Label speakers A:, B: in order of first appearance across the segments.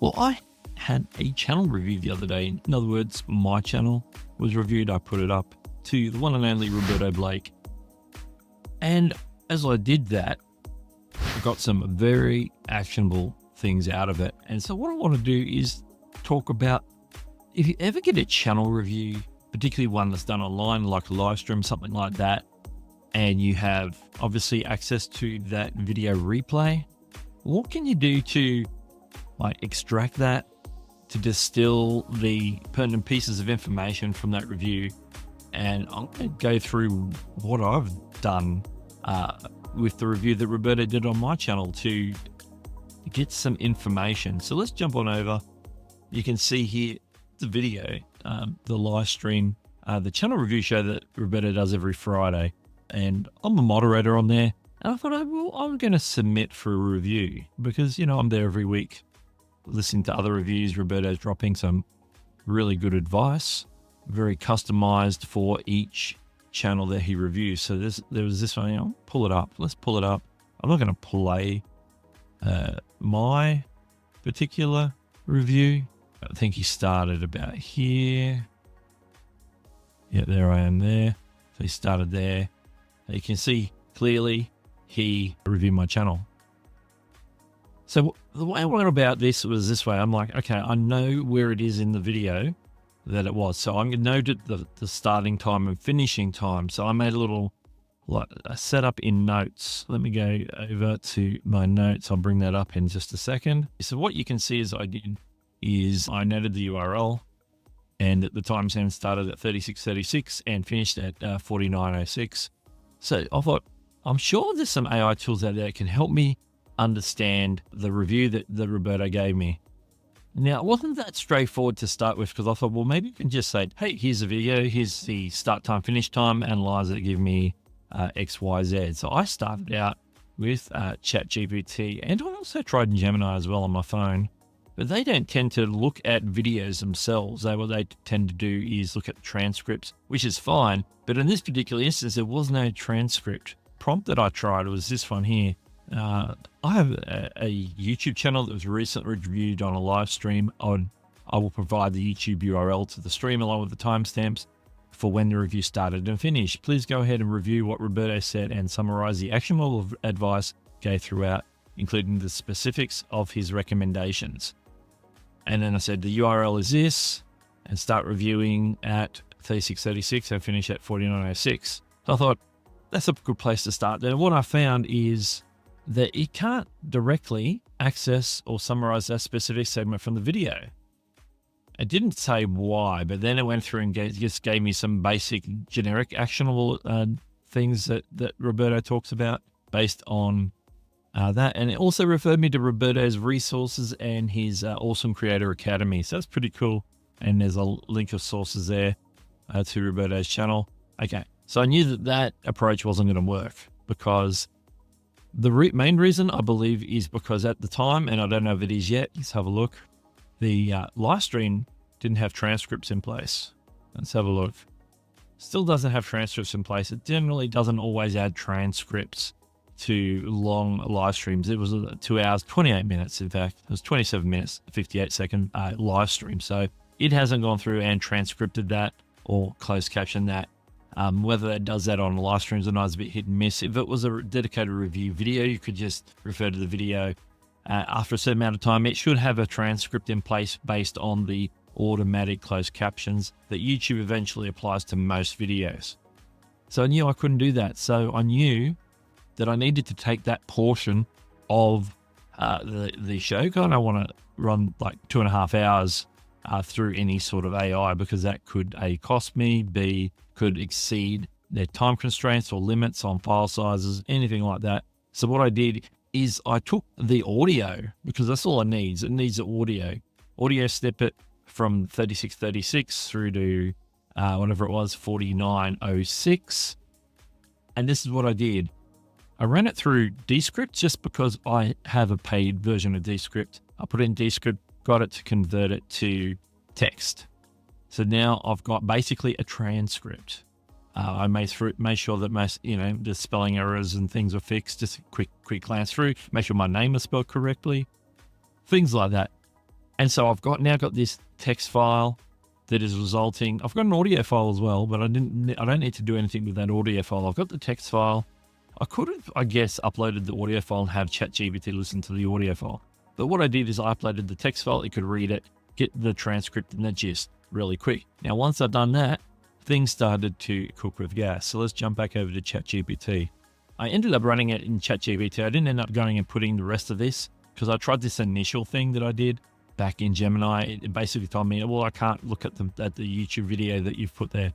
A: Well, I had a channel review the other day. In other words, my channel was reviewed. I put it up to the one and only Roberto Blake. And as I did that, I got some very actionable things out of it. And so what I want to do is talk about, if you ever get a channel review, particularly one that's done online, like a live stream, something like that, and you have obviously access to that video replay, what can you do to extract that, to distill the pertinent pieces of information from that review? And I'm going to go through what I've done with the review that Roberto did on my channel to get some information. So let's jump on over. You can see here the video, the live stream, the channel review show that Roberto does every Friday. And I'm a moderator on there. And I thought, well, I'm going to submit for a review because, I'm there every week listening to other reviews. Roberto's dropping some really good advice, very customized for each channel that he reviews. So there was this one, pull it up. Let's pull it up. I'm not going to play my particular review. I think he started about here. Yeah, there I am there. So he started there. You can see clearly he reviewed my channel. So the way I went about this was this way. I'm like, okay, I know where it is in the video that it was. So I'm going to note the starting time and finishing time. So I made a little a setup in notes. Let me go over to my notes. I'll bring that up in just a second. So what you can see is I noted the URL, and the timestamp started at 36:36 and finished at 49:06. So I thought, I'm sure there's some AI tools out there that can help me understand the review that Roberto gave me. Now, it wasn't that straightforward to start with, because I thought, well, maybe you can just say, hey, here's a video, here's the start time, finish time, analyze it, give me X, Y, Z. So I started out with ChatGPT, and I also tried Gemini as well on my phone, but they don't tend to look at videos themselves. What they tend to do is look at transcripts, which is fine. But in this particular instance, there was no transcript. Prompt that I tried was this one here. I have a YouTube channel that was recently reviewed on a live stream. I will provide the YouTube URL to the stream along with the timestamps for when the review started and finished. Please go ahead and review what Roberto said and summarize the actionable advice gave throughout, including the specifics of his recommendations. And then I said the URL is this, and start reviewing at 36:36 and finish at 49:06. So I thought that's a good place to start. Then what I found is that it can't directly access or summarize that specific segment from the video. It didn't say why, but then it went through and just gave me some basic generic actionable things that Roberto talks about based on that. And it also referred me to Roberto's resources and his Awesome Creator Academy. So that's pretty cool. And there's a link of sources there to Roberto's channel. Okay, so I knew that approach wasn't going to work, because the main reason, I believe, is because at the time, and I don't know if it is yet, let's have a look, the live stream didn't have transcripts in place. Let's have a look. Still doesn't have transcripts in place. It generally doesn't always add transcripts to long live streams. It was 2 hours, 28 minutes. In fact, it was 27 minutes, 58-second live stream. So it hasn't gone through and transcripted that or closed captioned that. Whether it does that on live streams or not is a bit hit and miss. If it was a dedicated review video, you could just refer to the video. After a certain amount of time, it should have a transcript in place based on the automatic closed captions that YouTube eventually applies to most videos. So I knew I couldn't do that. So I knew that I needed to take that portion of the show. I don't want to run like 2.5 hours through any sort of AI, because that could A, cost me, B, could exceed their time constraints or limits on file sizes, anything like that. So what I did is I took the audio, because that's all it needs. It needs the audio snippet from 36:36 through to whatever it was, 49:06. And this is what I did. I ran it through Descript just because I have a paid version of Descript. I put it in Descript, got it to convert it to text. So now I've got basically a transcript. I made sure that most, the spelling errors and things were fixed. Just a quick glance through, make sure my name is spelled correctly, things like that. And so I've now got this text file that is resulting. I've got an audio file as well, but I don't need to do anything with that audio file. I've got the text file. I could have, I guess, uploaded the audio file and have ChatGPT listen to the audio file. But what I did is I uploaded the text file. It could read it, get the transcript and the gist really quick. Now, once I've done that, things started to cook with gas. So let's jump back over to ChatGPT. I ended up running it in ChatGPT. I didn't end up going and putting the rest of this because I tried this initial thing that I did back in Gemini. It basically told me, well, I can't look at the YouTube video that you've put there.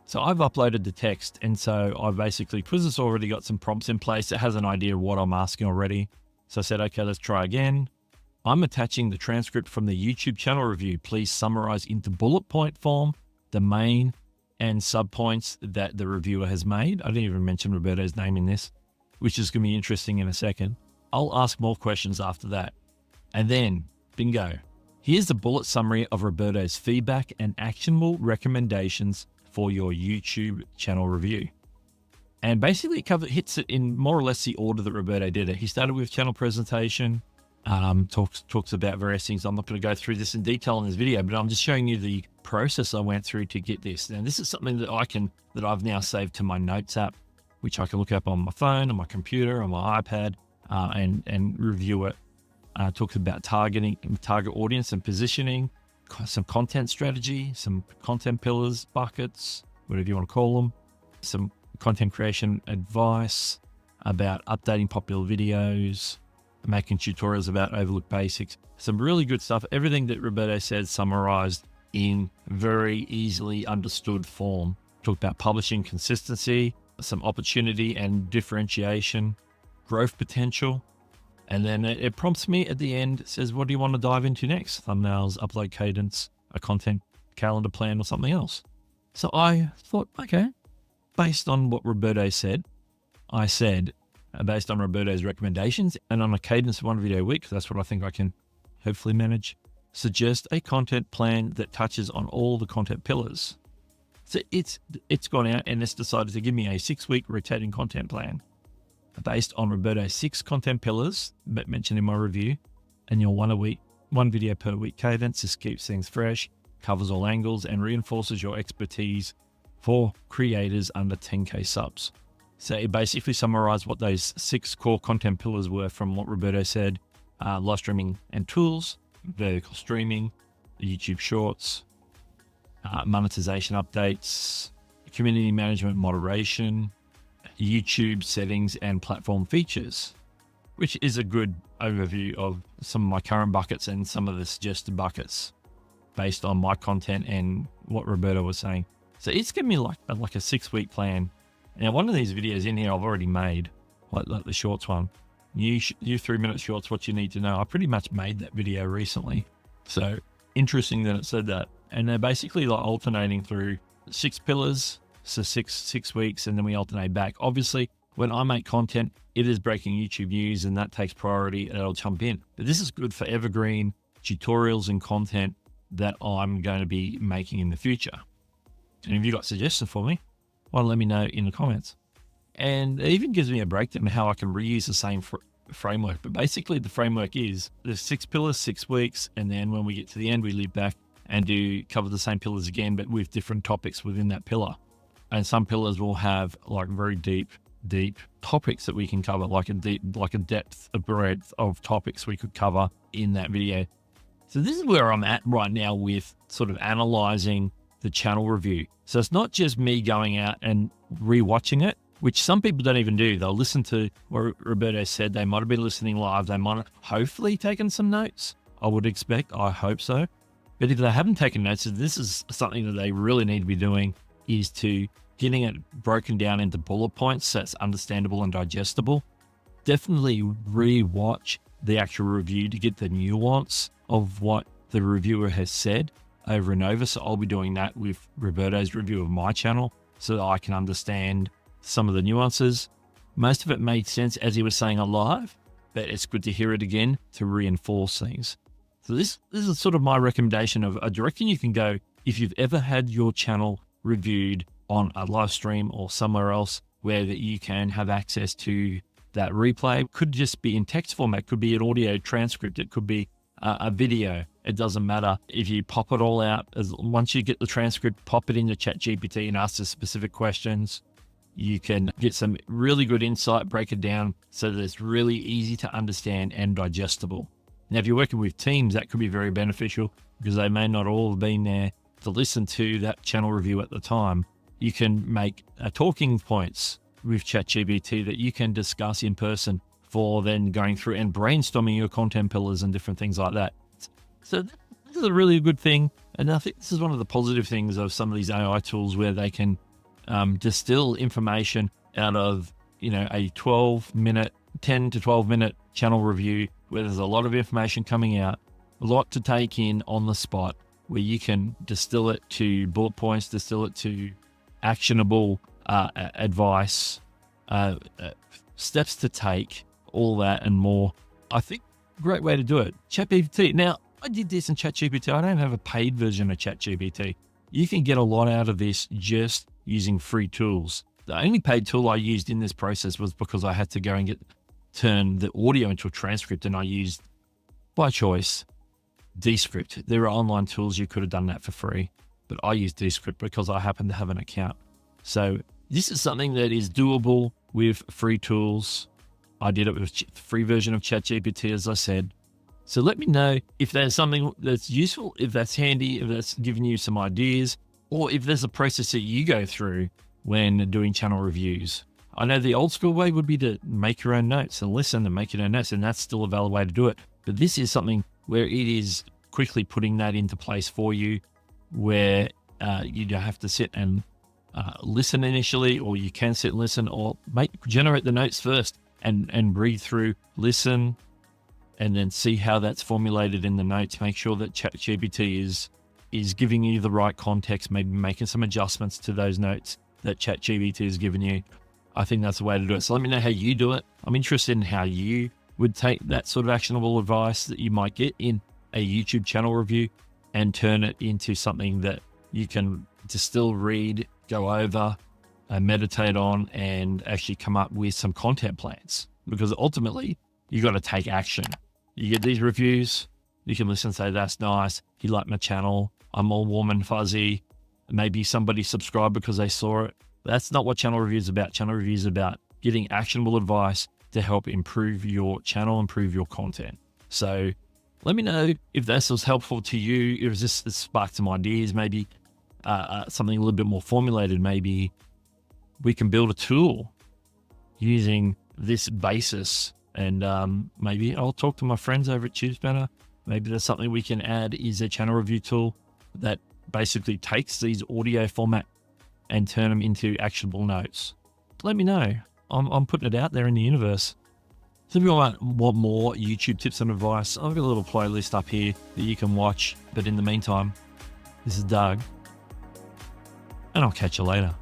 A: So I've uploaded the text. And so I basically, because it's already got some prompts in place, it has an idea of what I'm asking already. So I said, okay, let's try again. I'm attaching the transcript from the YouTube channel review. Please summarize into bullet point form the main and subpoints that the reviewer has made. I didn't even mention Roberto's name in this, which is going to be interesting in a second. I'll ask more questions after that. And then, bingo. Here's the bullet summary of Roberto's feedback and actionable recommendations for your YouTube channel review. And basically it hits it in more or less the order that Roberto did it. He started with channel presentation, talks about various things. I'm not going to go through this in detail in this video, but I'm just showing you the process I went through to get this. Now, this is something that I've now saved to my notes app, which I can look up on my phone, on my computer, on my iPad, and review it. Talks about target audience and positioning, some content strategy, some content pillars, buckets, whatever you want to call them, some content creation advice about updating popular videos, making tutorials about overlooked basics, some really good stuff. Everything that Roberto said summarized in very easily understood form. Talked about publishing consistency, some opportunity and differentiation, growth potential. And then it prompts me at the end. It says, what do you want to dive into next? Thumbnails, upload cadence, a content calendar plan, or something else. So I thought, okay, based on what Roberto said, I said, based on Roberto's recommendations and on a cadence of one video a week, because that's what I think I can hopefully manage, suggest a content plan that touches on all the content pillars. So it's gone out and it's decided to give me a 6-week rotating content plan based on Roberto's 6 content pillars mentioned in my review, and your one video per week cadence. This keeps things fresh, covers all angles, and reinforces your expertise for creators under 10K subs. So it basically summarized what those 6 core content pillars were from what Roberto said: live streaming and tools, vertical streaming, YouTube shorts, monetization updates, community management moderation, YouTube settings and platform features, which is a good overview of some of my current buckets and some of the suggested buckets based on my content and what Roberto was saying. So it's given me like a 6-week plan. Now, one of these videos in here I've already made, like the shorts one. New 3-minute shorts, what you need to know. I pretty much made that video recently. So interesting that it said that. And they're basically like alternating through 6 pillars. So six weeks, and then we alternate back. Obviously, when I make content, it is breaking YouTube news, and that takes priority, and it'll jump in. But this is good for evergreen tutorials and content that I'm going to be making in the future. And if you've got suggestions for me, well, let me know in the comments. And it even gives me a breakdown of how I can reuse the same framework. But basically, the framework is there's 6 pillars, 6 weeks, and then when we get to the end, we loop back and cover the same pillars again, but with different topics within that pillar. And some pillars will have like very deep topics that we can cover, like a depth, a breadth of topics we could cover in that video. So this is where I'm at right now with sort of analyzing the channel review. So it's not just me going out and rewatching it, which some people don't even do. They'll listen to what Roberto said. They might have been listening live. They might have hopefully taken some notes. I would expect, I hope so. But if they haven't taken notes, this is something that they really need to be doing, is to getting it broken down into bullet points so it's understandable and digestible. Definitely re-watch the actual review to get the nuance of what the reviewer has said over and over. So I'll be doing that with Roberto's review of my channel so that I can understand some of the nuances. Most of it made sense as he was saying on live, but it's good to hear it again to reinforce things. So this is sort of my recommendation of a direction you can go if you've ever had your channel reviewed on a live stream or somewhere else where that you can have access to that replay. It could just be in text format, could be an audio transcript, it could be a video. It doesn't matter if you pop it all out. Once you get the transcript, pop it into ChatGPT and ask the specific questions. You can get some really good insight, break it down so that it's really easy to understand and digestible. Now, if you're working with teams, that could be very beneficial because they may not all have been there to listen to that channel review at the time. You can make talking points with ChatGPT that you can discuss in person for then going through and brainstorming your content pillars and different things like that. So this is a really good thing. And I think this is one of the positive things of some of these AI tools where they can distill information out of, a 10 to 12 minute channel review where there's a lot of information coming out, a lot to take in on the spot, where you can distill it to bullet points, distill it to actionable advice, steps to take, all that and more. I think great way to do it. ChatGPT. Now, I did this in ChatGPT. I don't have a paid version of ChatGPT. You can get a lot out of this just using free tools. The only paid tool I used in this process was because I had to go and turn the audio into a transcript, and I used, by choice, Descript. There are online tools you could have done that for free, but I used Descript because I happen to have an account. So this is something that is doable with free tools. I did it with the free version of ChatGPT, as I said. So let me know if there's something that's useful, if that's handy, if that's giving you some ideas, or if there's a process that you go through when doing channel reviews. I know the old school way would be to make your own notes and listen and make your own notes, and that's still a valid way to do it. But this is something where it is quickly putting that into place for you, where you don't have to sit and listen initially, or you can sit and listen, or generate the notes first and read through, listen, and then see how that's formulated in the notes. Make sure that ChatGPT is giving you the right context, maybe making some adjustments to those notes that ChatGPT has given you. I think that's the way to do it. So let me know how you do it. I'm interested in how you would take that sort of actionable advice that you might get in a YouTube channel review and turn it into something that you can distill, read, go over, meditate on, and actually come up with some content plans. Because ultimately, you got to take action. You get these reviews, you can listen and say, that's nice. You like my channel. I'm all warm and fuzzy. Maybe somebody subscribed because they saw it. That's not what channel reviews is about. Channel reviews is about getting actionable advice to help improve your channel, improve your content. So let me know if this was helpful to you. If this sparked some ideas, maybe something a little bit more formulated. Maybe we can build a tool using this basis, and maybe I'll talk to my friends over at TubeSpanner. Maybe there's something we can add is a channel review tool that basically takes these audio format and turn them into actionable notes. Let me know. I'm putting it out there in the universe. So if you want more YouTube tips and advice, I've got a little playlist up here that you can watch. But in the meantime, this is Doug, and I'll catch you later.